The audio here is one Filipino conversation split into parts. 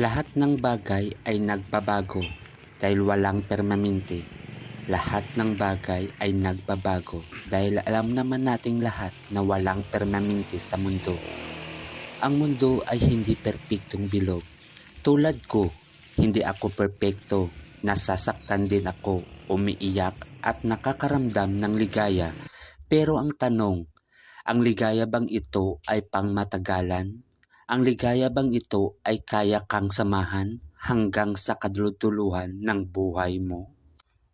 Lahat ng bagay ay nagbabago dahil walang permanente. Lahat ng bagay ay nagbabago dahil alam naman nating lahat na walang permanente sa mundo. Ang mundo ay hindi perpektong bilog. Tulad ko, hindi ako perpekto. Nasasaktan din ako, umiiyak at nakakaramdam ng ligaya. Pero ang tanong, ang ligaya bang ito ay pangmatagalan? Ang ligaya bang ito ay kaya kang samahan hanggang sa kadululuhan ng buhay mo?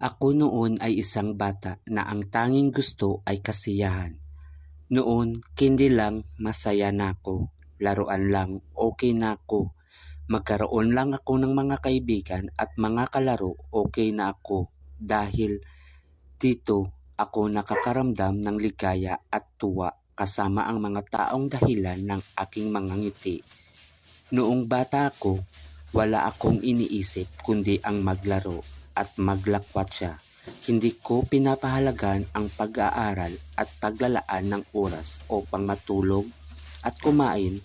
Ako noon ay isang bata na ang tanging gusto ay kasiyahan. Noon, kindi lang, masaya na ako. Laruan lang, okay na ako. Magkaroon lang ako ng mga kaibigan at mga kalaro, okay na ako. Dahil dito, ako nakakaramdam ng ligaya at tuwa kasama ang mga taong dahilan ng aking mga ngiti. Noong bata ako, wala akong iniisip kundi ang maglaro at maglakwat siya. Hindi ko pinapahalagan ang pag-aaral at paglalaan ng oras upang matulog at kumain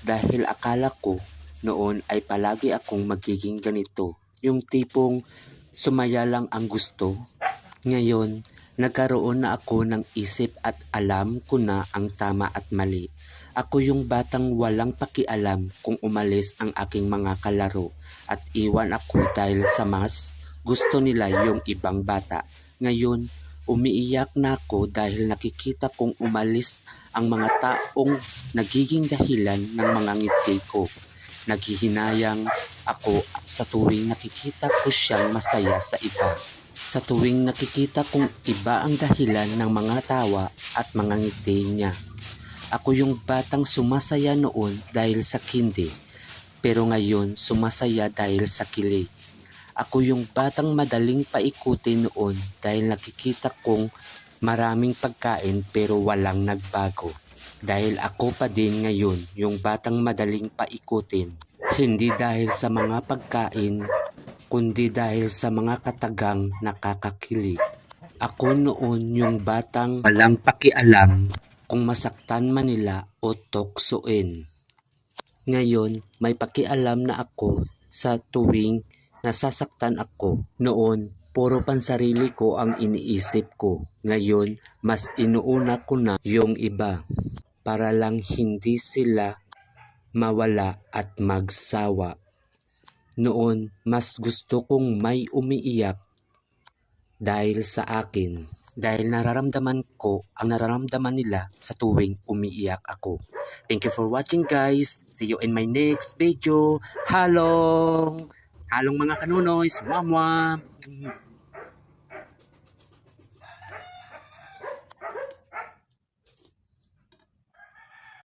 dahil akala ko noon ay palagi akong magiging ganito, yung tipong sumaya lang ang gusto. Ngayon, nagkaroon na ako ng isip at alam ko na ang tama at mali. Ako yung batang walang pakialam kung umalis ang aking mga kalaro at iwan ako dahil sa mas gusto nila yung ibang bata. Ngayon, umiiyak na ako dahil nakikita kong umalis ang mga taong nagiging dahilan ng mga ngiti ko. Naghihinayang ako sa tuwing nakikita ko siyang masaya sa iba. Sa tuwing nakikita kong iba ang dahilan ng mga tawa at mga ngiti niya. Ako yung batang sumasaya noon dahil sa kindi, pero ngayon sumasaya dahil sa kilig. Ako yung batang madaling paikutin noon dahil nakikita kong maraming pagkain pero walang nagbago. Dahil ako pa din ngayon yung batang madaling paikutin. Hindi dahil sa mga pagkain, kundi dahil sa mga katagang nakakakilig. Ako noon yung batang walang pakialam kung masaktan man nila o tuksoin. Ngayon, may pakialam na ako sa tuwing nasasaktan ako. Noon, puro pansarili ko ang iniisip ko. Ngayon, mas inuuna ko na yung iba para lang hindi sila mawala at magsawa. Noon, mas gusto kong may umiiyak dahil sa akin. Dahil nararamdaman ko ang nararamdaman nila sa tuwing umiiyak ako. Thank you for watching, guys. See you in my next video. Halong mga kanunoys. Mwah mwah.